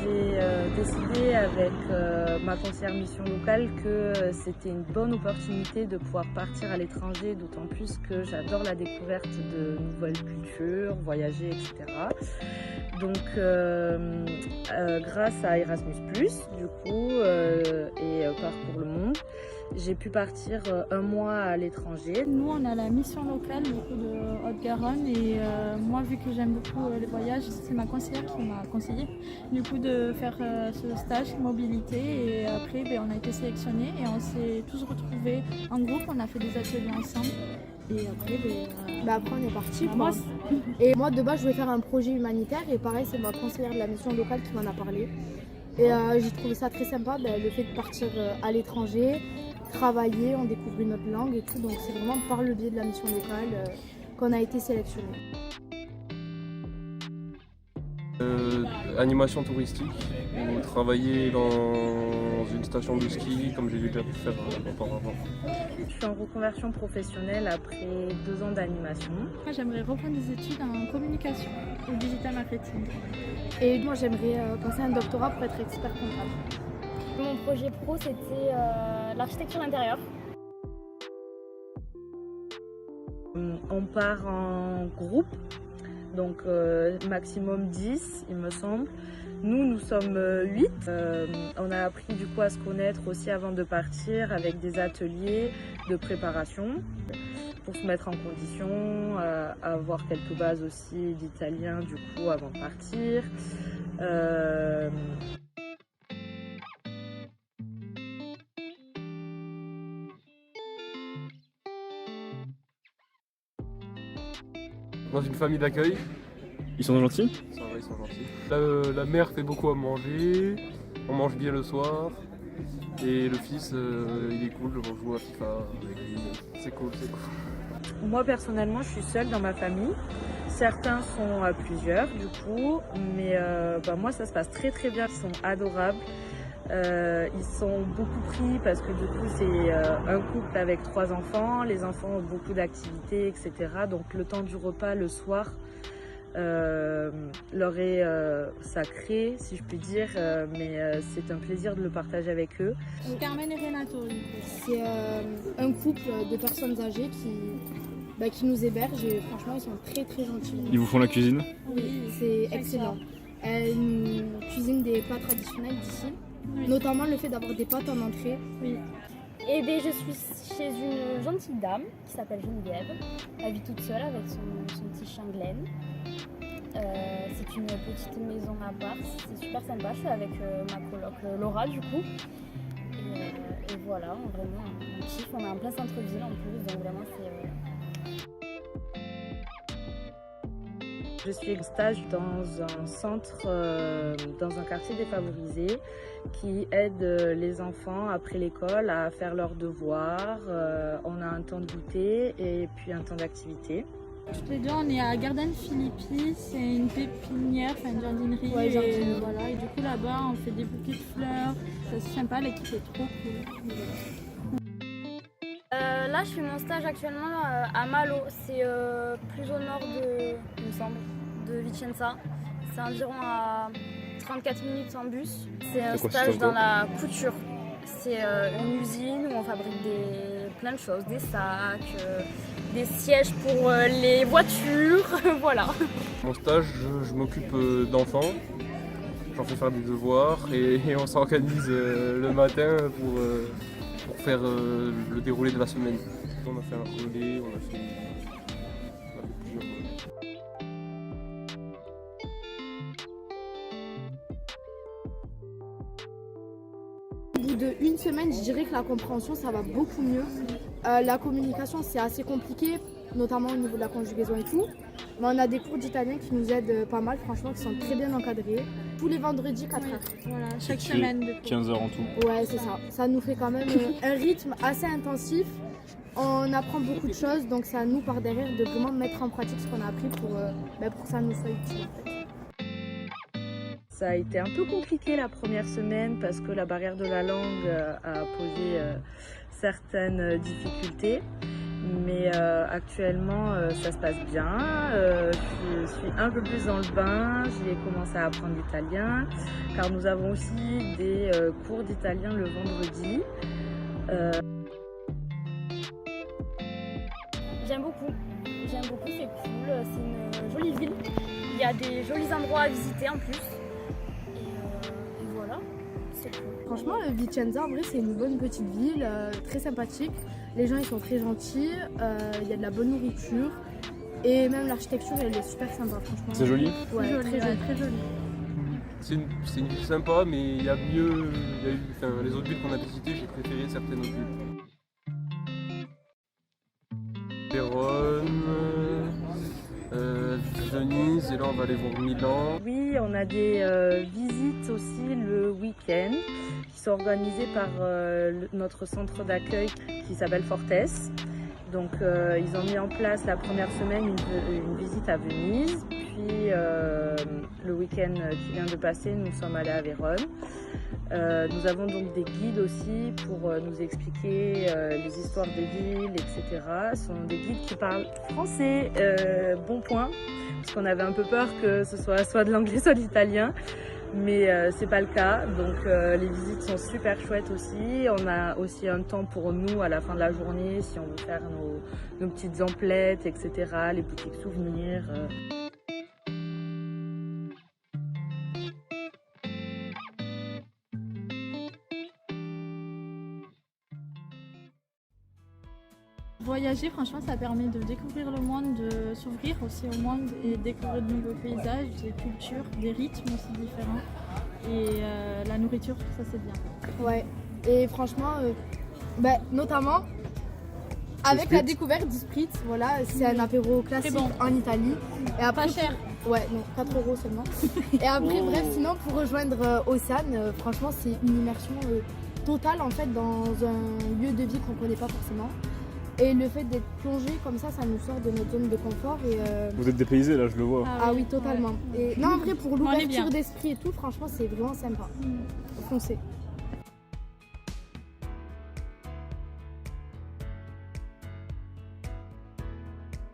J'ai décidé avec ma conseillère mission locale que c'était une bonne opportunité de pouvoir partir à l'étranger, d'autant plus que j'adore la découverte de nouvelles cultures, voyager, etc. Donc grâce à Erasmus+, du coup, et Parcours le Monde, j'ai pu partir un mois à l'étranger. Nous, on a la mission locale du coup, de Haute-Garonne et moi, vu que j'aime beaucoup les voyages, c'est ma conseillère qui m'a conseillé du coup de faire ce stage mobilité et après on a été sélectionnés et on s'est tous retrouvés en groupe, on a fait des ateliers ensemble et après après on est parti quoi. Et moi de base je voulais faire un projet humanitaire et pareil c'est ma conseillère de la mission locale qui m'en a parlé et j'ai trouvé ça très sympa, le fait de partir à l'étranger, travailler, on découvre une autre langue et tout, donc c'est vraiment par le biais de la mission locale qu'on a été sélectionné. Animation touristique, ou travailler dans une station de ski comme j'ai déjà pu faire auparavant. Je suis en reconversion professionnelle après 2 ans d'animation. Moi, j'aimerais reprendre des études en communication ou digital marketing. Et moi j'aimerais passer un doctorat pour être expert comptable. Mon projet pro c'était l'architecture d'intérieur. On part en groupe, donc maximum 10 il me semble. Nous sommes 8. On a appris du coup à se connaître aussi avant de partir avec des ateliers de préparation pour se mettre en condition, avoir quelques bases aussi d'italien du coup avant de partir. Dans une famille d'accueil. Ils sont gentils? Ça va, ils sont gentils. La mère fait beaucoup à manger, on mange bien le soir. Et le fils, il est cool, on joue à FIFA avec lui. C'est cool, c'est cool. Moi personnellement, je suis seule dans ma famille. Certains sont à plusieurs du coup, mais moi ça se passe très très bien. Ils sont adorables. Ils sont beaucoup pris parce que du coup c'est un couple avec 3 enfants. Les enfants ont beaucoup d'activités, etc. Donc le temps du repas le soir leur est sacré, si je puis dire, mais c'est un plaisir de le partager avec eux. Carmen et Renato. C'est un couple de personnes âgées qui nous hébergent et franchement ils sont très très gentils. Ils vous font la cuisine? Oui, c'est excellent. Elles nous cuisinent des plats traditionnels d'ici, notamment le fait d'avoir des pâtes en entrée. Oui. Et bien je suis chez une gentille dame qui s'appelle Geneviève. Elle vit toute seule avec son petit chien Glenn. C'est une petite maison à part, c'est super sympa. Je suis avec ma coloc Laura du coup. Et voilà, vraiment on kiffe, on est en plein centre-ville en plus, donc vraiment c'est... Je suis en stage dans un centre, dans un quartier défavorisé qui aide les enfants après l'école à faire leurs devoirs. On a un temps de goûter et puis un temps d'activité. Toutes les deux, on est à Garden Philippi, c'est une pépinière, enfin une jardinerie. Ouais, jardinerie. Voilà, et du coup là-bas, on fait des bouquets de fleurs. C'est sympa, l'équipe est trop cool. Là, je fais mon stage actuellement à Malo. C'est plus au nord il me semble, de Vicenza. C'est environ à 34 minutes en bus. C'est un stage dans la couture. C'est une usine où on fabrique plein de choses, des sacs, des sièges pour les voitures, voilà. Mon stage, je m'occupe d'enfants. J'en fais faire des devoirs et on s'organise le matin pour faire le déroulé de la semaine. On a fait un relais, on a fait plusieurs relais. Au bout d'une semaine, je dirais que la compréhension ça va beaucoup mieux. La communication c'est assez compliqué, notamment au niveau de la conjugaison et tout. Mais on a des cours d'italien qui nous aident pas mal, franchement, qui sont très bien encadrés. Tous les vendredis 4 heures. Voilà, chaque semaine de cours. 15 heures en tout. Ouais, c'est ça. Ça nous fait quand même un rythme assez intensif. On apprend beaucoup de choses, donc c'est à nous par derrière de vraiment mettre en pratique ce qu'on a appris pour que ça nous soit utile. En fait. Ça a été un peu compliqué la première semaine parce que la barrière de la langue a posé certaines difficultés. Mais actuellement, ça se passe bien. Je suis un peu plus dans le bain. J'ai commencé à apprendre l'italien, car nous avons aussi des cours d'italien le vendredi. J'aime beaucoup, c'est cool, c'est une jolie ville. Il y a des jolis endroits à visiter en plus. Et voilà, c'est cool. Franchement, Vicenza, en vrai, c'est une bonne petite ville, très sympathique. Les gens, ils sont très gentils, il y a de la bonne nourriture. Et même l'architecture, elle est super sympa, franchement. C'est joli? Ouais, très joli. Très joli. C'est une ville sympa, mais il y a mieux. Les autres villes qu'on a visitées, j'ai préféré certaines autres villes. Vérone, Venise, et là on va aller voir Milan. Oui, on a des visites aussi le week-end qui sont organisées par notre centre d'accueil qui s'appelle Fortes. Donc ils ont mis en place la première semaine une visite à Venise, puis le week-end qui vient de passer, nous sommes allés à Vérone. Nous avons donc des guides aussi pour nous expliquer les histoires des villes, etc. Ce sont des guides qui parlent français, bon point, parce qu'on avait un peu peur que ce soit de l'anglais, soit de l'italien. Mais c'est pas le cas, donc les visites sont super chouettes aussi. On a aussi un temps pour nous à la fin de la journée si on veut faire nos petites emplettes, etc., les boutiques souvenirs. Voyager, franchement, ça permet de découvrir le monde, de s'ouvrir aussi au monde et découvrir de nouveaux paysages, des cultures, des rythmes aussi différents. Et la nourriture, ça c'est bien. Ouais, et franchement, notamment avec la découverte du Spritz, voilà, c'est un apéro classique bon. en Italie. Et après, Pas cher. Ouais, non, 4 € seulement. Et après, bref, sinon pour rejoindre Océane, franchement, c'est une immersion totale en fait dans un lieu de vie qu'on connaît pas forcément. Et le fait d'être plongé comme ça nous sort de notre zone de confort. Et, Vous êtes dépaysé là, je le vois. Ah oui, totalement. Ouais. Et, non, en vrai, pour On est l'ouverture bien. d'esprit et tout, franchement, c'est vraiment sympa. Foncez.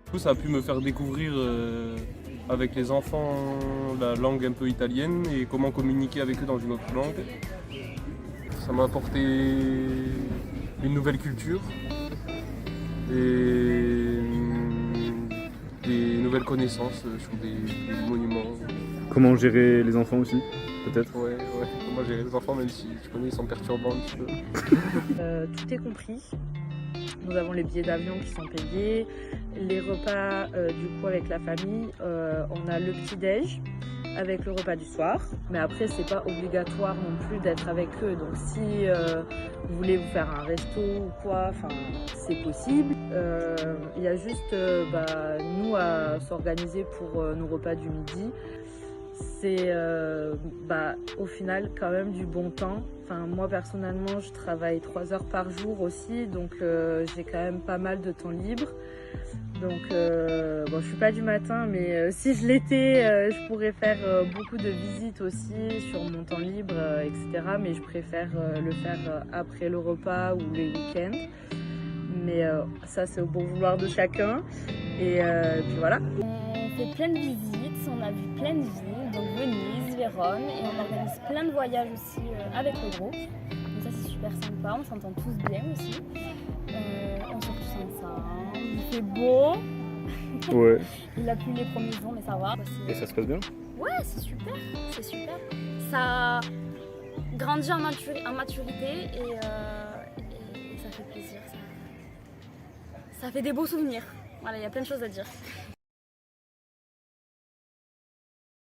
Du coup, ça a pu me faire découvrir avec les enfants la langue un peu italienne et comment communiquer avec eux dans une autre langue. Ça m'a apporté une nouvelle culture et des nouvelles connaissances sur des monuments. Comment gérer les enfants aussi, peut-être? Ouais, comment gérer les enfants, même si je connais, ils sont perturbants un petit peu. Tout est compris. Nous avons les billets d'avion qui sont payés, les repas du coup avec la famille, on a le petit-déj avec le repas du soir, mais après c'est pas obligatoire non plus d'être avec eux, donc si vous voulez vous faire un resto ou quoi, c'est possible. Il y a juste nous à s'organiser pour nos repas du midi. C'est au final quand même du bon temps. Moi personnellement je travaille 3 heures par jour aussi, donc j'ai quand même pas mal de temps libre. Donc je suis pas du matin, mais si je l'étais, je pourrais faire beaucoup de visites aussi sur mon temps libre, etc. Mais je préfère le faire après le repas ou les week-ends. Mais ça c'est au bon vouloir de chacun. Et puis voilà. On fait plein de visites, on a vu plein de villes, donc Venise, Vérone, et on organise plein de voyages aussi avec le groupe. Donc ça c'est super sympa, on s'entend tous bien aussi. On sort tous ensemble, il fait beau. Ouais. Il a plu les premiers jours, mais ça va. Et ça se passe bien? Ouais, c'est super, c'est super. Ça grandit en maturité et ça fait plaisir. Ça fait des beaux souvenirs. Voilà, il y a plein de choses à dire.